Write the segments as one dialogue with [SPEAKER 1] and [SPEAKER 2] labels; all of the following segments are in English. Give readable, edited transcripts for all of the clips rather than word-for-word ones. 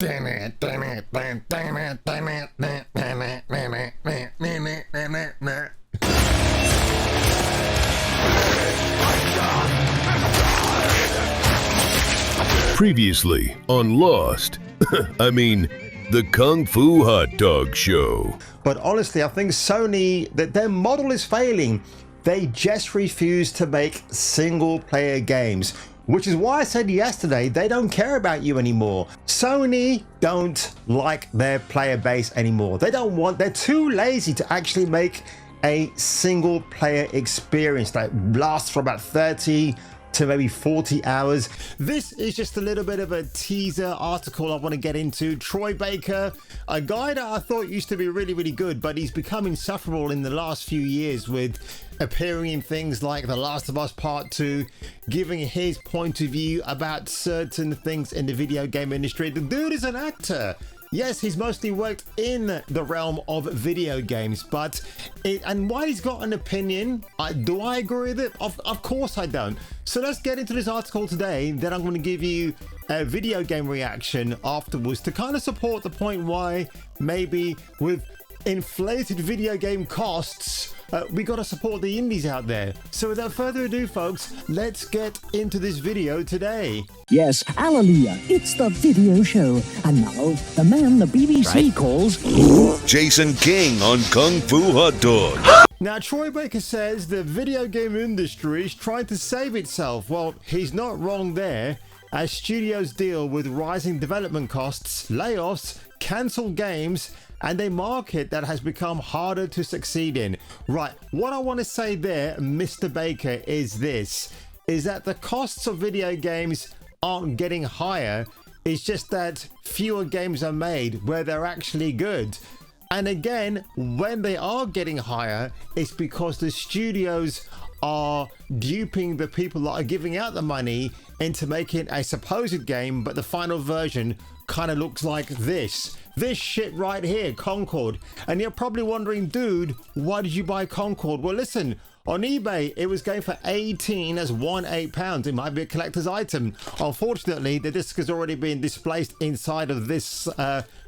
[SPEAKER 1] Previously on Lost, I mean, the Kung Fu Hot Dog Show.
[SPEAKER 2] But honestly, I think Sony, that their model is failing. They just refuse to make single player games, which is why I said yesterday, they don't care about you anymore. Sony don't like their player base anymore. They're too lazy to actually make a single player experience that lasts for about 30 to maybe 40 hours. This is just a little bit of a teaser article I want to get into. Troy Baker, a guy that I thought used to be really, really good, but he's become insufferable in the last few years with appearing in things like The Last of Us Part 2, giving his point of view about certain things in the video game industry. The dude is an actor. Yes, he's mostly worked in the realm of video games, and while he's got an opinion, do I agree with it? Of course I don't. So let's get into this article today. Then I'm going to give you a video game reaction afterwards to kind of support the point why maybe with inflated video game costs, we got to support the indies out there. So without further ado, folks, let's get into this video today.
[SPEAKER 3] Yes, hallelujah, it's the video show. And now, the man the BBC calls
[SPEAKER 1] Jason King on Kung Fu Hot Dog.
[SPEAKER 2] Now, Troy Baker says the video game industry is trying to save itself. Well, he's not wrong there, as studios deal with rising development costs, layoffs, cancelled games, and a market that has become harder to succeed in. Right, what I want to say there, Mr. Baker, is that the costs of video games aren't getting higher. It's just that fewer games are made where they're actually good. And again, when they are getting higher, it's because the studios are duping the people that are giving out the money into making a supposed game, but the final version kind of looks like this shit right here, Concord. And you're probably wondering, dude, why did you buy Concord? Well, listen, on eBay it was going for 18 as £18. It might be a collector's item. Unfortunately, the disc has already been displaced inside of this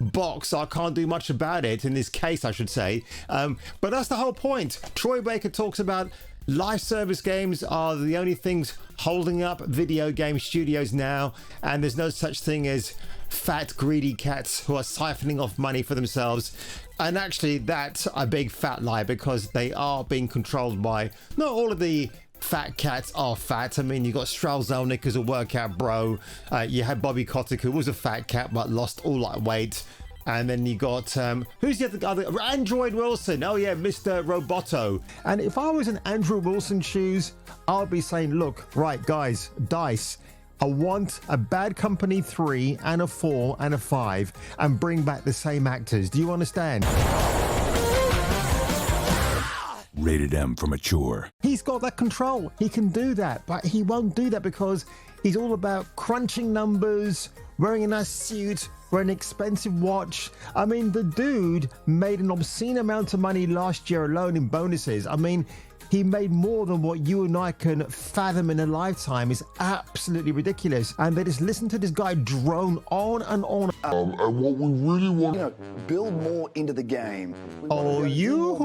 [SPEAKER 2] box, so I can't do much about it, in this case I should say. But that's the whole point. Troy Baker talks about live service games are the only things holding up video game studios now, and there's no such thing as fat greedy cats who are siphoning off money for themselves. And actually that's a big fat lie, because they are being controlled by, not all of the fat cats are fat. I mean, you got Strauss Zelnick as a workout bro, you had Bobby Kotick, who was a fat cat but lost all that weight. And then you got, who's the other? Android Wilson. Oh yeah, Mr. Roboto. And if I was in Andrew Wilson's shoes, I'll be saying, look, right guys, DICE, I want a Bad Company 3 and a 4 and a 5 and bring back the same actors. Do you understand?
[SPEAKER 4] Rated M for mature.
[SPEAKER 2] He's got that control. He can do that, but he won't do that because he's all about crunching numbers, wearing a nice suit, wearing an expensive watch. I mean, the dude made an obscene amount of money last year alone in bonuses. I mean, he made more than what you and I can fathom in a lifetime. Is absolutely ridiculous. And they just listen to this guy drone on and on.
[SPEAKER 5] And what we really want, build more into the game.
[SPEAKER 2] Oh, you,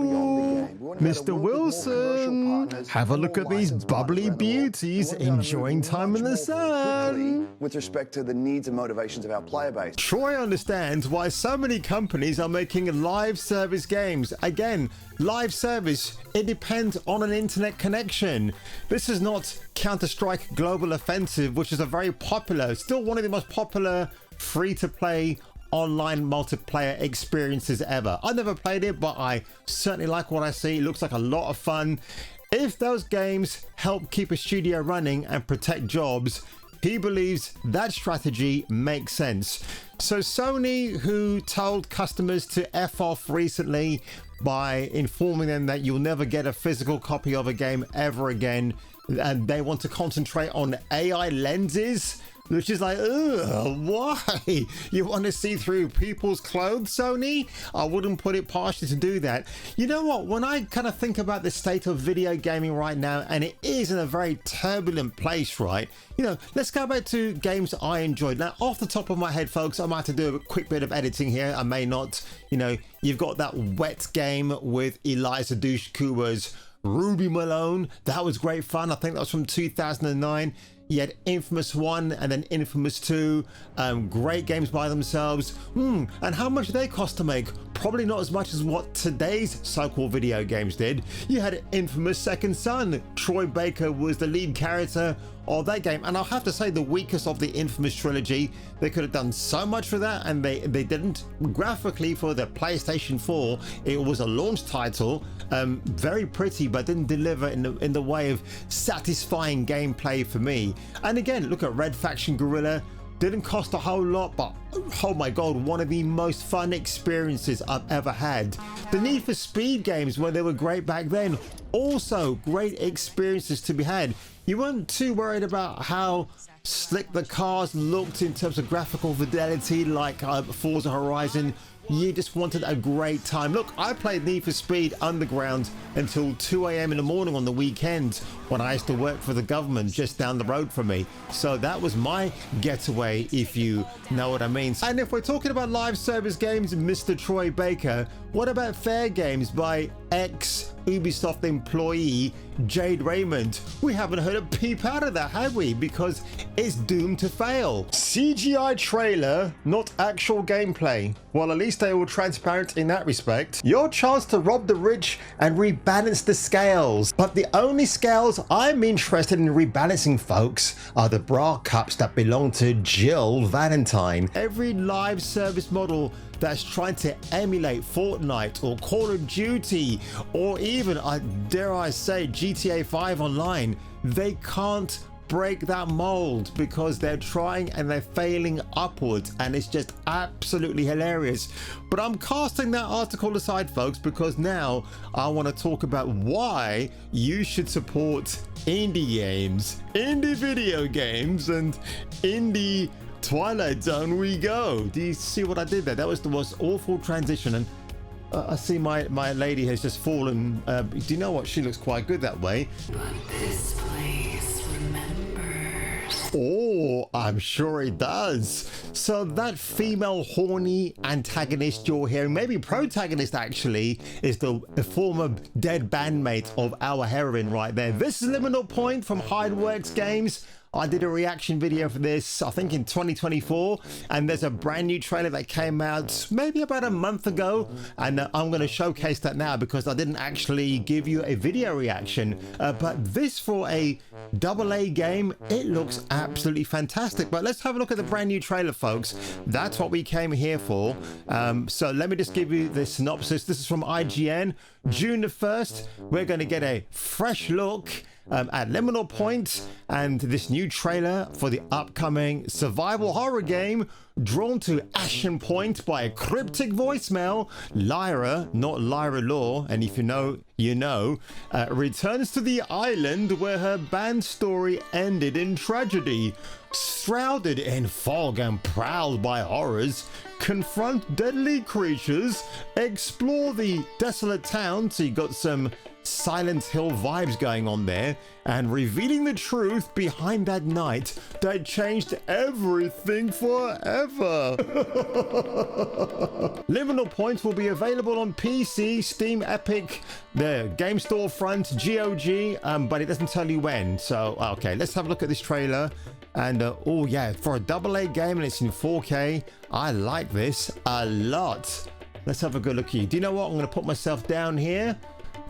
[SPEAKER 2] Mr. Wilson, have a look at these bubbly beauties enjoying time in the sun.
[SPEAKER 5] With respect to the needs and motivations of our player base.
[SPEAKER 2] Troy understands why so many companies are making live service games. Again, live service, it depends on an internet connection. This is not Counter-Strike Global Offensive, which is a very popular, still one of the most popular free-to-play online multiplayer experiences ever. I never played it, but I certainly like what I see. It looks like a lot of fun. If those games help keep a studio running and protect jobs, he believes that strategy makes sense. So Sony, who told customers to F off recently by informing them that you'll never get a physical copy of a game ever again, and they want to concentrate on AI lenses, which is like, ugh, why? You want to see through people's clothes, Sony? I wouldn't put it past you to do that. You know what? When I kind of think about the state of video gaming right now, and it is in a very turbulent place, right? You know, let's go back to games I enjoyed. Now, off the top of my head, folks, I might have to do a quick bit of editing here. I may not. You know, you've got that Wet game with Eliza Dushku's Ruby Malone. That was great fun. I think that was from 2009. You had Infamous 1 and then Infamous 2. Great games by themselves. And how much did they cost to make? Probably not as much as what today's so-called video games did. You had Infamous Second Son. Troy Baker was the lead character of that game, and I'll have to say the weakest of the Infamous trilogy. They could have done so much for that, and they didn't. Graphically, for the PlayStation 4, it was a launch title, very pretty, but didn't deliver in the way of satisfying gameplay for me. And again, look at Red Faction Guerrilla. Didn't cost a whole lot, but oh my god, one of the most fun experiences I've ever had. The Need for Speed games, when they were great back then, also great experiences to be had. You weren't too worried about how slick the cars looked in terms of graphical fidelity like Forza Horizon. You just wanted a great time. Look, I played Need for Speed Underground until 2 a.m. in the morning on the weekend when I used to work for the government just down the road from me. So that was my getaway, if you know what I mean. And if we're talking about live service games, Mr. Troy Baker, what about Fair Games by ex-Ubisoft employee Jade Raymond? We haven't heard a peep out of that, have we? Because it's doomed to fail. CGI trailer, not actual gameplay. Well, at least they were transparent in that respect. Your chance to rob the rich and rebalance the scales. But the only scales I'm interested in rebalancing, folks, are the bra cups that belong to Jill Valentine. Every live service model that's trying to emulate Fortnite or Call of Duty or even, dare I say, GTA 5 Online, they can't break that mold because they're trying and they're failing upwards, and it's just absolutely hilarious. But I'm casting that article aside, folks, because now I want to talk about why you should support indie games, indie video games, and indie Twilight Zone we go. Do you see what I did there? That was the most awful transition, and I see my lady has just fallen. Do you know what? She looks quite good that way.
[SPEAKER 6] But this place remembers.
[SPEAKER 2] Oh, I'm sure it does. So that female horny antagonist you're hearing, maybe protagonist actually, is the former dead bandmate of our heroine right there. This is Liminal Point from Hideworks Games. I did a reaction video for this, I think in 2024, and there's a brand new trailer that came out maybe about a month ago, and I'm going to showcase that now because I didn't actually give you a video reaction. But this, for a AA game, it looks absolutely fantastic. But let's have a look at the brand new trailer, folks. That's what we came here for. So let me just give you the synopsis. This is from IGN. June the 1st, we're going to get a fresh look at Liminal Point and this new trailer for the upcoming survival horror game drawn to Ashen Point by a cryptic voicemail. Lyra, not Lyra Law, and if you know, you know, returns to the island where her band story ended in tragedy. Shrouded in fog and prowled by horrors, confront deadly creatures, explore the desolate town, so you got some Silent Hill vibes going on there, and revealing the truth behind that night that changed everything forever. Liminal Point will be available on PC, Steam, Epic, the Game Storefront, GOG, but it doesn't tell you when. So, okay, let's have a look at this trailer. And oh yeah, for a AA game and it's in 4K, I like this a lot. Let's have a good look here. Do you know what? I'm going to put myself down here.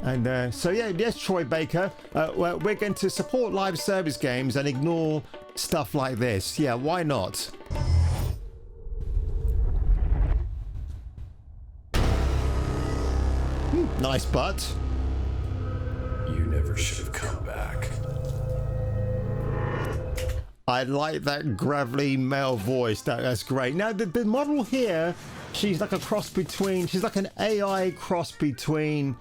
[SPEAKER 2] And so yeah, yes, Troy Baker, we're going to support live service games and ignore stuff like this. Yeah, why not? Nice butt.
[SPEAKER 4] You never should have come back.
[SPEAKER 2] I like that gravelly male voice. That's great. Now the model here, she's like a cross between, she's like an AI cross between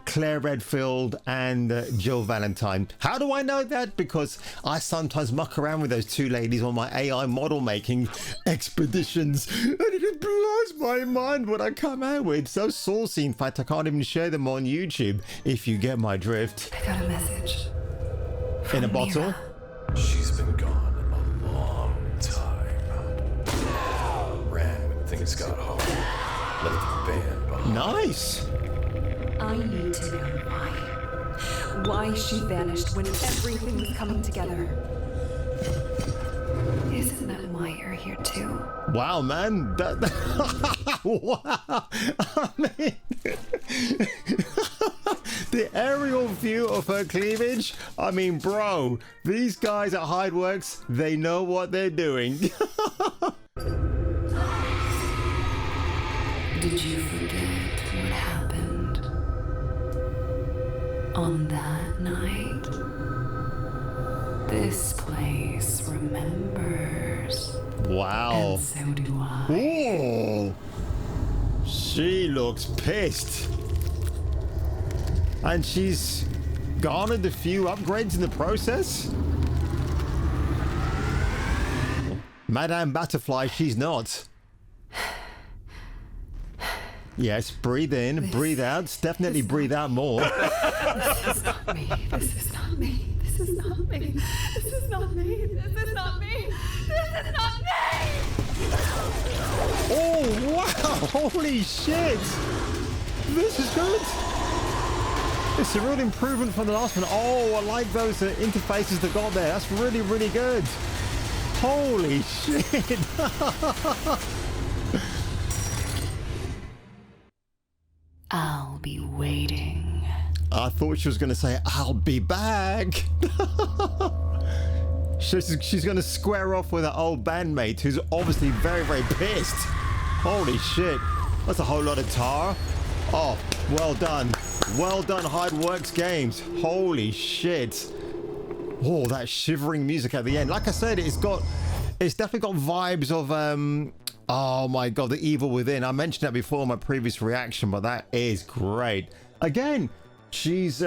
[SPEAKER 2] Claire Redfield and Jill Valentine. How do I know that? Because I sometimes muck around with those two ladies on my AI model making expeditions, and it blows my mind what I come out with. So saucy, in fact, I can't even share them on YouTube, if you get my drift.
[SPEAKER 6] I got a message.
[SPEAKER 2] In a bottle?
[SPEAKER 6] Mira.
[SPEAKER 4] She's been gone a long time. Ran when things got hard. Left the band behind.
[SPEAKER 2] Nice.
[SPEAKER 7] I need to know why. Why she vanished when everything was coming together.
[SPEAKER 6] Isn't that why you're here too?
[SPEAKER 2] Wow, man. Wow. I mean, the aerial view of her cleavage. I mean, bro, these guys at Hideworks, they know what they're doing.
[SPEAKER 6] Did you forget what happened on that night? This place remembers.
[SPEAKER 2] Wow.
[SPEAKER 6] And so do I.
[SPEAKER 2] Ooh. She looks pissed. And she's garnered a few upgrades in the process. Madame Butterfly, she's not. Yes, breathe in, breathe out. Definitely breathe out more.
[SPEAKER 6] This is not me. This is not me. This is not me. This is not me. This is not me. This is not me.
[SPEAKER 2] Oh, wow. Holy shit. This is good. It's a real improvement from the last one. Oh, I like those interfaces they got there. That's really, really good. Holy shit.
[SPEAKER 6] I'll be waiting.
[SPEAKER 2] I thought she was going to say, I'll be back. She's going to square off with her old bandmate, who's obviously very, very pissed. Holy shit. That's a whole lot of tar. Oh, well done. Well done, Hideworks Games. Holy shit. Oh, that shivering music at the end. Like I said, it's definitely got vibes of, oh my god, The Evil Within. I mentioned that before in my previous reaction, but that is great. Again, she's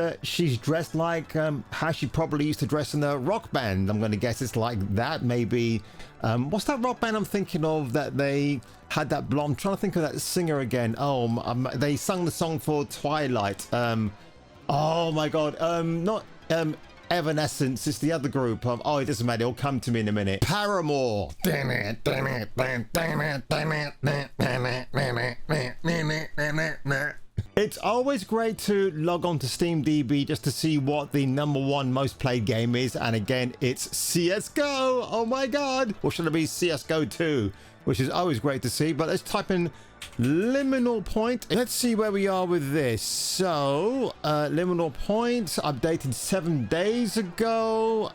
[SPEAKER 2] dressed like how she probably used to dress in the rock band. I'm going to guess it's like that, maybe. What's that rock band I'm thinking of that they had that blonde? I'm trying to think of that singer again. Oh, they sung the song for Twilight. Oh my god, not Evanescence, it's the other group. Oh, it doesn't matter, it'll come to me in a minute. Paramore. It's always great to log on to SteamDB just to see what the #1 most played game is, and again, it's CSGO. Oh my god. Or should it be CSGO 2, which is always great to see. But let's type in Liminal Point. Let's see where we are with this. So Liminal Point updated 7 days ago.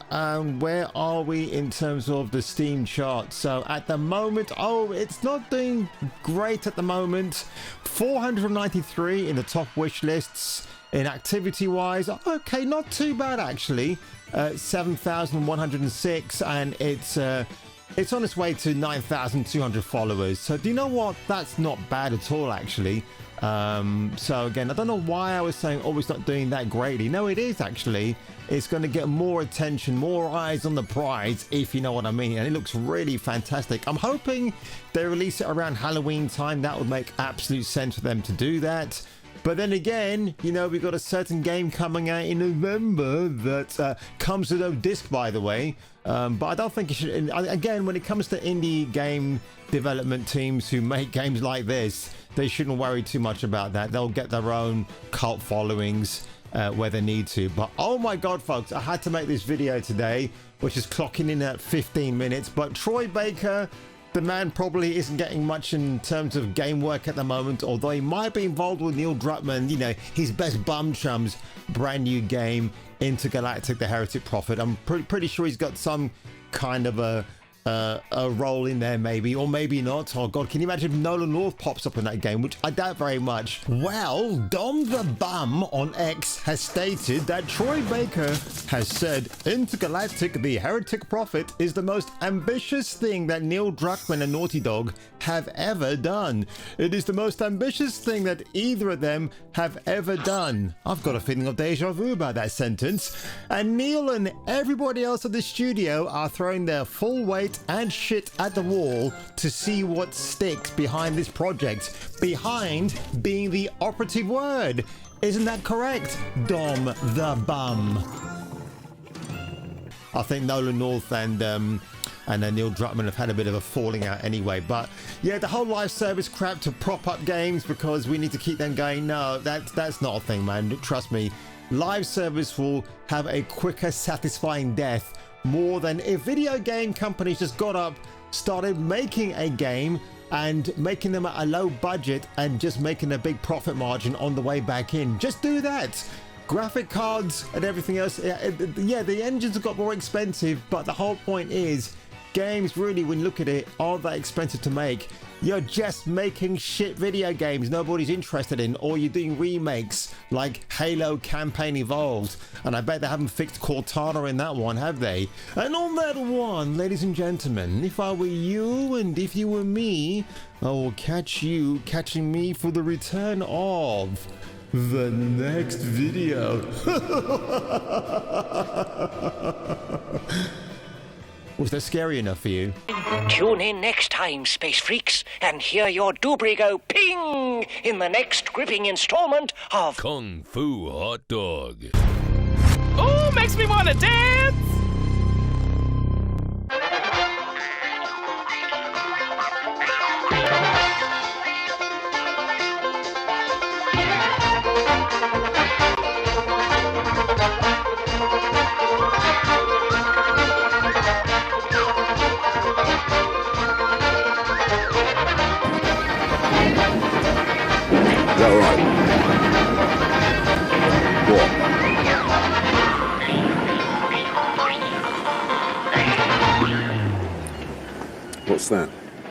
[SPEAKER 2] Where are we in terms of the Steam chart? So at the moment, oh, it's not doing great at the moment. 493 in the top wish lists. In activity wise, okay, not too bad actually. 7,106, and it's on its way to 9,200 followers. So do you know what? That's not bad at all, actually. So again, I don't know why I was saying, oh, it's not doing that greatly. No, it is actually. It's going to get more attention, more eyes on the prize, if you know what I mean. And it looks really fantastic. I'm hoping they release it around Halloween time. That would make absolute sense for them to do that. But then again, you know, we've got a certain game coming out in November that comes with no disc, by the way. But I don't think it should. Again, when it comes to indie game development teams who make games like this, they shouldn't worry too much about that. They'll get their own cult followings where they need to. But oh my god, folks, I had to make this video today, which is clocking in at 15 minutes. But Troy Baker, the man probably isn't getting much in terms of game work at the moment, although he might be involved with Neil Druckmann, you know, his best bum chum's brand new game, Intergalactic: The Heretic Prophet. I'm pretty sure he's got some kind of a a role in there, maybe, or maybe not. Oh god, can you imagine if Nolan North pops up in that game, which I doubt very much. Well, Dom the Bum on X has stated that Troy Baker has said Intergalactic the Heretic Prophet is the most ambitious thing that Neil Druckmann and Naughty Dog have ever done. It is the most ambitious thing that either of them have ever done. I've got a feeling of deja vu about that sentence. And Neil and everybody else at the studio are throwing their full weight and shit at the wall to see what sticks behind this project. Behind being the operative word. Isn't that correct, Dom the Bum? I think Nolan North and Neil Druckmann have had a bit of a falling out anyway. But yeah, the whole live service crap to prop up games because we need to keep them going. No, that's not a thing, man. Trust me. Live service will have a quicker, satisfying death more than if video game companies just got up, started making a game and making them at a low budget and just making a big profit margin on the way back in. Just do that. Graphic cards and everything else. Yeah, the engines have got more expensive, but the whole point is games really, when you look at it, aren't that expensive to make. You're just making shit video games nobody's interested in, or you're doing remakes like Halo Campaign Evolved, and I bet they haven't fixed Cortana in that one, have they? And on that one, ladies and gentlemen, if I were you and if you were me, I will catch you catching me for the return of the next video. Was that scary enough for you?
[SPEAKER 8] Tune in next time, Space Freaks, and hear your doobry go ping in the next gripping installment of
[SPEAKER 1] Kung Fu Hot Dog.
[SPEAKER 9] Ooh, makes me want to dance!
[SPEAKER 10] Is that right? What? What's that?